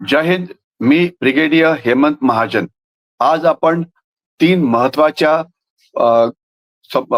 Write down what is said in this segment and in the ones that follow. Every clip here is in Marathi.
जय हिंद. मी ब्रिगेडियर हेमंत महाजन. आज आपण तीन अ,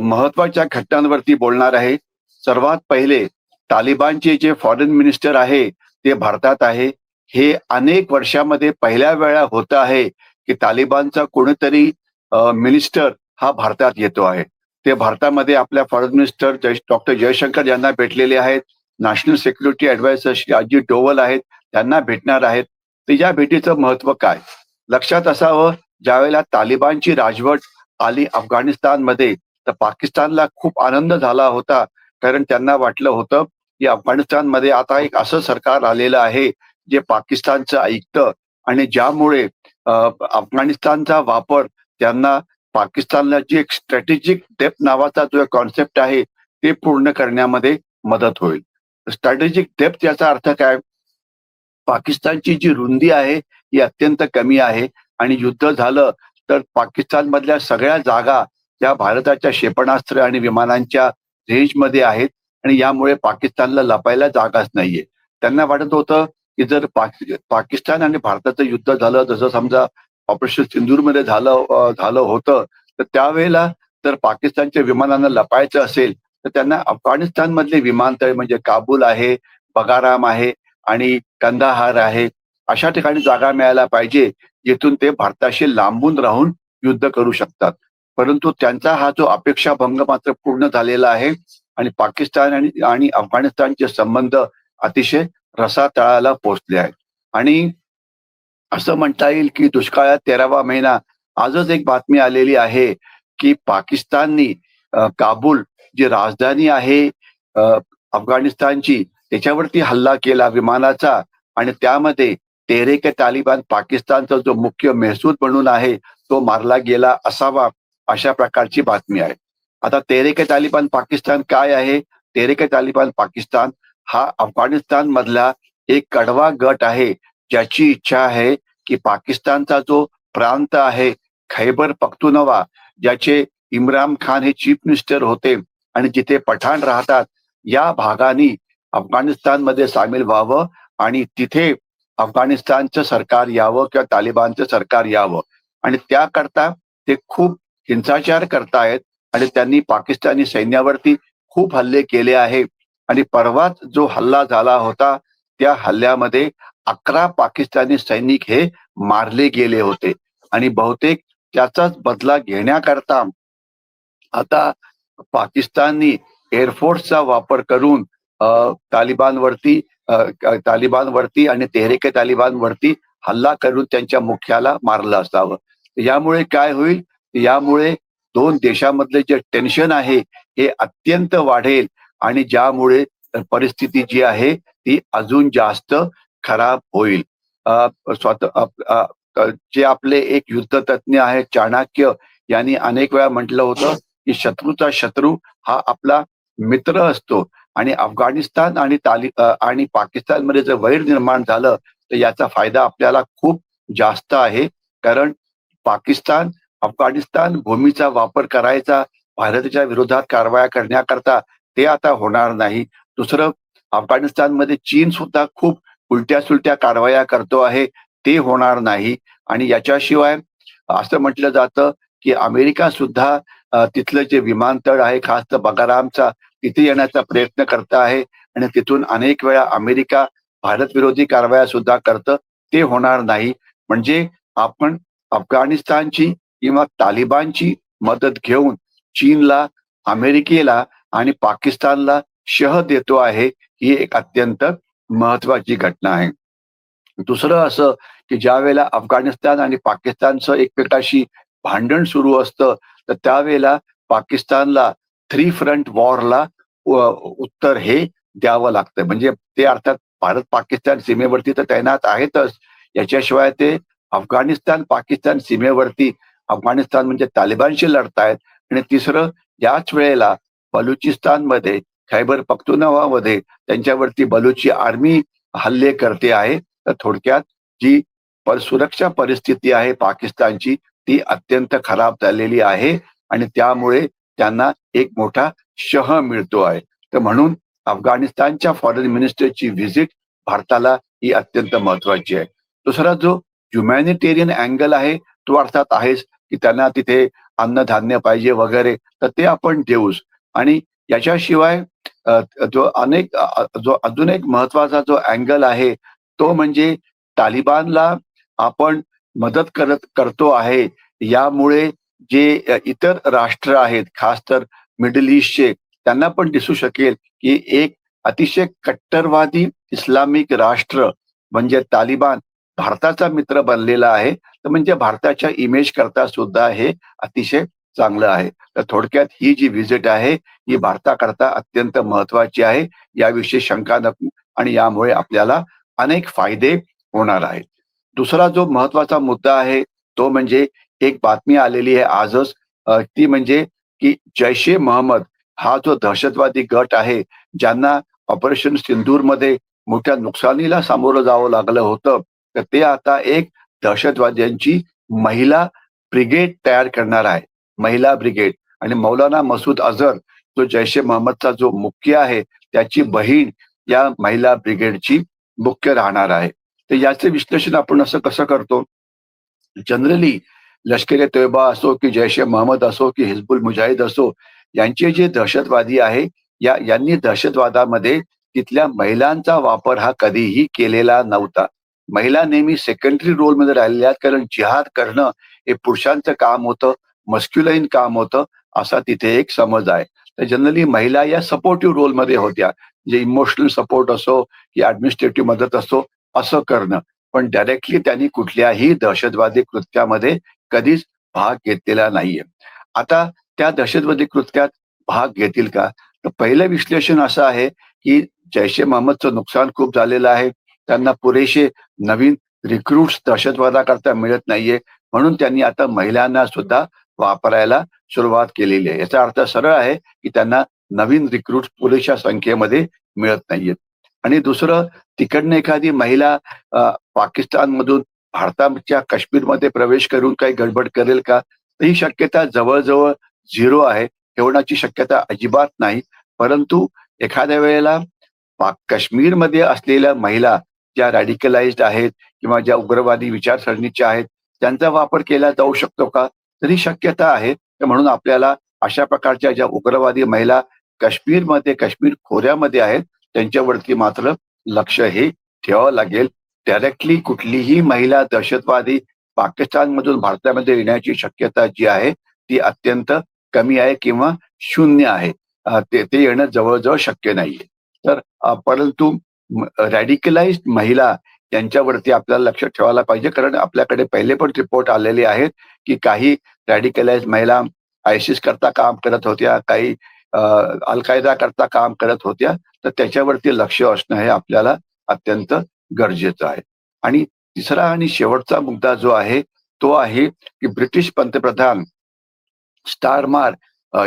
महत्वाच्या घटनांवरती बोलणार आहे. सर्वात पहिले तालिबानचे जे फॉरेन मिनिस्टर आहे ते भारतात आहे. हे अनेक वर्षामध्ये पहिल्या वेळा होत आहे की तालिबानचा कोणीतरी मिनिस्टर हा भारतात येतो आहे. ते भारतामध्ये आपल्या फॉरेन मिनिस्टर डॉक्टर जयशंकर यांना भेटलेले आहेत. National security adviser Shri Ajit Doval आहेत, त्यांना भेटणार आहेत. तर या भेटीचं महत्व काय? लक्षात असावं, ज्यावेळेला तालिबानची राजवट आली अफगाणिस्तानमध्ये, तर पाकिस्तानला खूप आनंद झाला होता. कारण त्यांना वाटलं होतं की अफगाणिस्तानमध्ये आता एक असं सरकार आलेलं आहे जे पाकिस्तानचं ऐकतं आणि ज्यामुळे अफगाणिस्तानचा वापर त्यांना पाकिस्तानला जी एक स्ट्रॅटेजिक डेप्थ नावाचा जो कॉन्सेप्ट आहे ते पूर्ण करण्यामध्ये मदत होईल. स्ट्रॅटेजिक डेप्थ याचा अर्थ काय? पाकिस्तानची जी रुंदी आहे ही अत्यंत कमी आहे आणि युद्ध झालं तर पाकिस्तानमधल्या सगळ्या जागा त्या भारताच्या क्षेपणास्त्र आणि विमानांच्या रेंजमध्ये आहेत आणि यामुळे पाकिस्तानला लपायला जागाच नाहीये. त्यांना वाटत होतं की जर पाकिस्तान आणि भारताचं युद्ध झालं, जसं समजा ऑपरेशन सिंदूरमध्ये झालं होतं, तर त्यावेळेला जर पाकिस्तानच्या विमानांना लपायचं असेल तर त्यांना अफगाणिस्तानमधले विमानतळ म्हणजे काबूल आहे, बगाराम आहे आणि कंदाहार आहे, अशा ठिकाणी जागा मिळायला पाहिजे, जिथून ते भारताशी लांबून राहून युद्ध करू शकतात. परंतु त्यांचा हा जो अपेक्षाभंग मात्र पूर्ण झालेला आहे आणि पाकिस्तान आणि आणि अफगाणिस्तानचे संबंध अतिशय रसातळाला पोहोचले आहेत. आणि असं म्हणता येईल की दुष्काळात 13वा महिना. आजच एक बातमी आलेली आहे की पाकिस्ताननी काबूल जी राजधानी आहे अ, अफगाणिस्तानची, त्याच्यावरती हल्ला केला विमानाचा आणि त्यामध्ये तेहरीक तालिबान पाकिस्तानचा जो मुख्य महसूद म्हणून आहे तो मारला गेला असावा, अशा प्रकारची बातमी आहे. आता तेहरीक तालिबान पाकिस्तान काय आहे? तेहरीक तालिबान पाकिस्तान हा अफगाणिस्तान मधला एक कडवा गट आहे, ज्याची इच्छा आहे की पाकिस्तानचा जो प्रांत आहे खैबर पख्तूनवा, ज्याचे इम्रान खान हे चीफ मिनिस्टर होते आणि जिथे पठाण राहतात, या भागानी अफगाणिस्तानमध्ये सामील व्हावं आणि तिथे अफगाणिस्तानचं सरकार यावं किंवा तालिबानचं सरकार यावं. आणि त्याकरता ते खूप हिंसाचार करतायत आणि त्यांनी पाकिस्तानी सैन्यावरती खूप हल्ले केले आहे. आणि परवाच जो हल्ला झाला होता, त्या हल्ल्यामध्ये 11 पाकिस्तानी सैनिक हे मारले गेले होते आणि बहुतेक त्याचाच बदला घेण्याकरता आता पाकिस्ताननी एअरफोर्सचा वापर करून तालिबानवरती आणि तेहरीक तालिबानवरती हल्ला करून त्यांच्या मुख्याला मारलं असावं. यामुळे काय होईल? यामुळे दोन देशामधले जे टेन्शन आहे हे अत्यंत वाढेल आणि ज्यामुळे परिस्थिती जी आहे ती अजून जास्त खराब होईल. अ, स्वतः जे आपले एक युद्धतज्ञ आहेत चाणक्य यांनी अनेक वेळा म्हटलं होतं की शत्रूचा शत्रू हा आपला मित्र असतो आणि अफगाणिस्तान आणि पाकिस्तानमध्ये जर वैर निर्माण झालं तर याचा फायदा आपल्याला खूप जास्त आहे. कारण पाकिस्तान अफगाणिस्तान भूमीचा वापर करायचा भारताच्या विरोधात कारवाया करण्याकरता, ते आता होणार नाही. दुसरं, अफगाणिस्तानमध्ये चीन सुद्धा खूप उलट्या सुलट्या कारवाया करतो आहे, ते होणार नाही. आणि याच्याशिवाय असं म्हटलं जातं की अमेरिका सुद्धा तिथलं जे विमानतळ आहे खास तर बगारामचा, तिथे येण्याचा प्रयत्न करत आहे आणि तिथून अनेक वेळा अमेरिका भारत विरोधी कारवाया सुद्धा करतं, ते होणार नाही. म्हणजे आपण अफगाणिस्तानची किंवा तालिबानची मदत घेऊन चीनला, अमेरिकेला आणि पाकिस्तानला शह देतो आहे. ही एक अत्यंत महत्वाची घटना आहे. दुसरं असं की ज्यावेळेला अफगाणिस्तान आणि पाकिस्तानचं एकमेकाशी भांडण सुरू असतं, तर त्यावेळेला पाकिस्तानला थ्री फ्रंट वॉरला उत्तर हे द्यावं लागतं. म्हणजे ते अर्थात भारत पाकिस्तान सीमेवरती तर तैनात आहेतच, याच्याशिवाय ते अफगाणिस्तान पाकिस्तान सीमेवरती अफगाणिस्तान म्हणजे तालिबानशी लढतायत. आणि तिसरं, याच वेळेला बलुचिस्तानमध्ये, खैबर पख्तूनवामध्ये त्यांच्यावरती बलुची आर्मी हल्ले करते आहे. तर थोडक्यात जी सुरक्षा परिस्थिती आहे पाकिस्तानची, ती अत्यंत खराब झालेली आहे आणि त्यामुळे त्यांना एक मोठा शह मिळतो आहे. तर म्हणून अफगाणिस्तानच्या फॉरेन मिनिस्टरची व्हिजिट भारताला ही अत्यंत महत्वाची आहे. दुसरा जो ह्युमॅनिटेरियन अँगल आहे तो अर्थात आहेच, की त्यांना तिथे अन्नधान्य पाहिजे वगैरे, तर ते आपण देऊच. आणि याच्याशिवाय जो अजून एक महत्वाचा जो अँगल आहे, तो म्हणजे तालिबानला आपण मदत करतो आहे. यामुळे जे इतर राष्ट्र आहेत, खास तर मिडल ईस्टचे, त्यांना पण दिसू शकेल, की एक अतिशय कट्टरवादी इस्लामिक राष्ट्र म्हणजे तालिबान भारताचा मित्र बनलेला आहे. तर म्हणजे भारताच्या इमेज करता सुद्धा हे अतिशय चांगलं आहे. तर थोडक्यात ही जी व्हिजिट आहे, ही भारताकरता अत्यंत महत्वाची आहे. याविषयी शंका नको आणि यामुळे आपल्याला अनेक फायदे होणार आहेत. दुसरा जो महत्वाचा मुद्दा आहे, तो म्हणजे एक बातमी आलेली आहे आजच, ती म्हणजे की जैश-ए-मोहम्मद हा जो दहशतवादी गट आहे, ज्यांना ऑपरेशन सिंदूरमध्ये मोठ्या नुकसानीला सामोरं जावं लागलं होतं, तर ते आता एक दहशतवाद्यांची महिला ब्रिगेड तयार करणार आहे. महिला ब्रिगेड आणि मौलाना मसूद अझर जो जैश-ए-मोहम्मदचा जो मुख्य आहे, त्याची बहीण या महिला ब्रिगेडची मुख्य राहणार आहे. तर याचे विश्लेषण आपण असं कसं करतो? जनरली लष्कर-ए-तोयबा असो, की जैश-ए-मोहम्मद असो, की हिजबुल मुजाहिद असो, यांचे जे दहशतवादी आहे, यांनी दहशतवादामध्ये तिथल्या महिलांचा वापर हा कधीही केलेला नव्हता. महिला नेहमी सेकंडरी रोलमध्ये राहिलेल्या आहेत, कारण जिहाद करणं हे पुरुषांचं काम होतं, मस्क्युलाईन काम होतं, असा तिथे एक समज आहे. तर जनरली महिला या सपोर्टिव्ह रोलमध्ये होत्या. जे इमोशनल सपोर्ट असो, की ॲडमिनिस्ट्रेटिव्ह मदत असो, असं करणं. पण डायरेक्टली त्यांनी कुठल्याही दहशतवादी कृत्यामध्ये कधीच भाग घेतलेला नाहीये. आता त्या दहशतवादी कृत्यात भाग घेतील का? तर पहिलं विश्लेषण असं आहे, की जैश-ए-मोहम्मदचं नुकसान खूप झालेलं आहे. त्यांना पुरेसे नवीन रिक्रुट्स दहशतवादाकरता मिळत नाहीये. म्हणून त्यांनी आता महिलांना सुद्धा वापरायला सुरुवात केलेली आहे. याचा अर्थ सरळ आहे, की त्यांना नवीन रिक्रुट्स पुरेशा संख्येमध्ये मिळत नाहीयेत. आणि दुसरं तिकडनं एखादी महिला पाकिस्तानमधून भारताच्या काश्मीरमध्ये प्रवेश करून काही गडबड करेल का? तर ही शक्यता जवळ-जवळ 0 आहे. हे होण्याची शक्यता अजिबात नाही. परंतु एखाद्या वेळेला काश्मीरमध्ये असलेल्या महिला ज्या रॅडिकलाइज्ड आहेत किंवा ज्या उग्रवादी विचारसरणीच्या आहेत, त्यांचा वापर केला जाऊ शकतो का? तर ही शक्यता आहे. तर म्हणून आपल्याला अशा प्रकारच्या ज्या उग्रवादी महिला काश्मीरमध्ये, काश्मीर खोऱ्यामध्ये आहेत, त्यांच्यावरती मात्र लक्ष हे ठेवावं लागेल. डायरेक्टली कुठलीही महिला दहशतवादी पाकिस्तानमधून भारतामध्ये येण्याची शक्यता जी आहे, ती अत्यंत कमी आहे किंवा शून्य आहे. ते येणं जवळ-जवळ शक्य नाहीये. तर परंतु रॅडिकलाइज्ड महिला यांच्यावरती आपल्याला लक्ष ठेवायला पाहिजे. कारण आपल्याकडे पहिले पण रिपोर्ट आलेले आहेत, की काही रॅडिकलाइज्ड महिला ISIS करता काम करत होत्या, काही अल-कायदा करता काम करत होत्या. तर त्याच्यावरती लक्ष असणं हे आपल्याला अत्यंत गरजेचं आहे. आणि तिसरा आणि शेवटचा मुद्दा जो आहे, तो आहे, की ब्रिटिश पंतप्रधान स्टारमार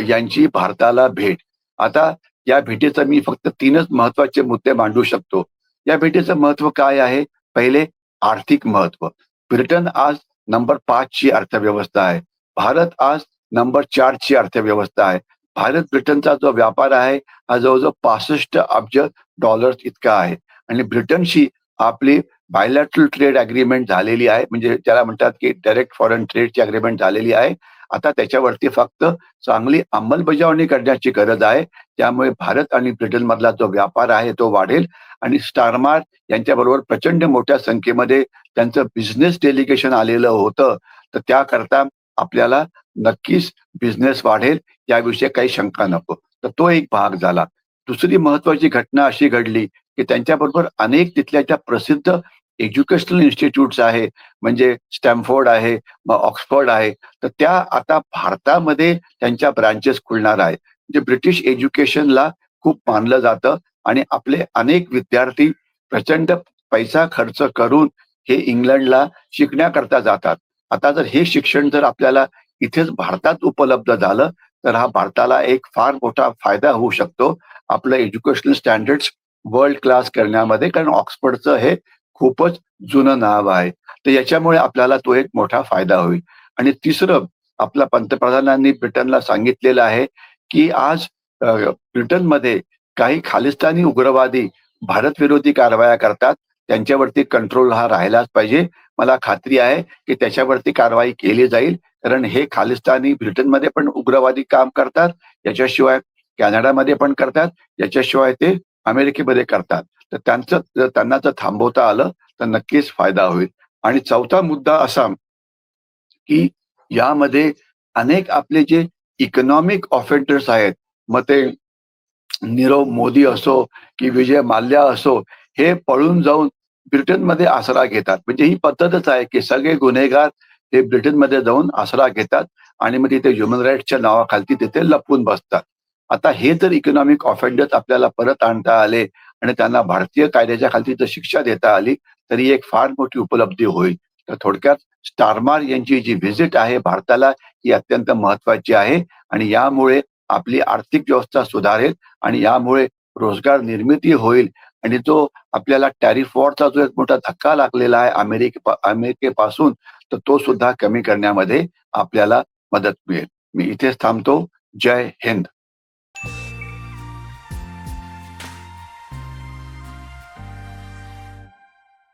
यांची भारताला भेट. आता या भेटीचं मी फक्त 3च महत्त्वाचे मुद्दे मांडू शकतो. या भेटीचं महत्त्व काय आहे? पहिले आर्थिक महत्त्व. ब्रिटन आज नंबर 5 ची अर्थव्यवस्था आहे. भारत आज नंबर 4 ची अर्थव्यवस्था आहे. भारत-ब्रिटनचा जो व्यापार आहे, हा जवळ-जवळ 65 अब्ज डॉलर्स इतका आहे आणि ब्रिटनशी आपली बायलॅटरल ट्रेड अग्रीमेंट झालेली आहे. म्हणजे त्याला म्हणतात, की डायरेक्ट फॉरेन ट्रेडची अग्रीमेंट झालेली आहे. आता त्याच्यावरती फक्त चांगली अंमलबजावणी करण्याची गरज आहे. त्यामुळे भारत आणि ब्रिटनमधला जो व्यापार आहे तो वाढेल आणि स्टारमार यांच्याबरोबर प्रचंड मोठ्या संख्येमध्ये त्यांचं बिझनेस डेलिगेशन आलेलं होतं. तर त्याकरता आपल्याला नक्कीच बिझनेस वाढेल याविषयी काही शंका नको. तर तो एक भाग झाला. दुसरी महत्त्वाची घटना अशी घडली, की त्यांच्याबरोबर अनेक तिथल्या ज्या प्रसिद्ध एज्युकेशनल इन्स्टिट्यूट्स आहे, म्हणजे स्टॅमफोर्ड आहे, मग ऑक्सफर्ड आहे. तर त्या आता भारतामध्ये त्यांच्या ब्रांचेस खुलणार आहेत. म्हणजे ब्रिटिश एज्युकेशनला खूप मानलं जातं आणि आपले अनेक विद्यार्थी प्रचंड पैसा खर्च करून हे इंग्लंडला शिकण्याकरता जातात. आता जर हे शिक्षण जर आपल्याला इथेच भारतात उपलब्ध झालं, तर हा भारताला एक फार मोठा फायदा होऊ शकतो. आपलं एज्युकेशनल स्टँडर्ड्स वर्ल्ड क्लास करण्यामध्ये. कारण ऑक्सफर्डचं हे खूपच जुनं नाव आहे. तर याच्यामुळे आपल्याला तो एक मोठा फायदा होईल. आणि तिसरं आपल्या पंतप्रधानांनी ब्रिटनला सांगितलेलं आहे, की आज ब्रिटनमध्ये काही खालिस्तानी उग्रवादी भारतविरोधी कारवाया करतात त्यांच्यावरती कंट्रोल हा राहिलाच पाहिजे. मला खात्री आहे की त्याच्यावरती कारवाई केली जाईल, कारण हे खालिस्तानी ब्रिटनमध्ये पण उग्रवादी काम करतात, याच्याशिवाय कॅनडामध्ये पण करतात, याच्याशिवाय ते अमेरिकेमध्ये करतात. तर त्यांचं जर त्यांना जर थांबवता आलं तर नक्कीच फायदा होईल. आणि चौथा मुद्दा असा की यामध्ये अनेक आपले जे इकॉनॉमिक ऑफेंडर्स आहेत, मग ते नीरव मोदी असो की विजय माल्या असो, हे पळून जाऊन ब्रिटनमध्ये आसरा घेतात. म्हणजे ही पद्धतच आहे की सगळे गुन्हेगार हे ब्रिटनमध्ये जाऊन आसरा घेतात आणि मग तिथे ह्युमन राईट्सच्या नावाखाली तिथे लपून बसतात. आता हे जर इकॉनॉमिक ऑफेंडर्स आपल्याला परत आणता आले आणि त्यांना भारतीय कायद्याच्या खाली जर शिक्षा देता आली, तर ही एक फार मोठी उपलब्धी होईल. तर थोडक्यात स्टारमार यांची जी व्हिजिट आहे भारताला, ही अत्यंत महत्वाची आहे आणि यामुळे आपली आर्थिक व्यवस्था सुधारेल आणि यामुळे रोजगार निर्मिती होईल आणि जो आपल्याला टॅरिफ वॉरचा जो एक मोठा धक्का लागलेला आहे अमेरिकेपासून, तर तो सुद्धा कमी करण्यामध्ये आपल्याला मदत मिळेल. मी इथेच थांबतो. जय हिंद.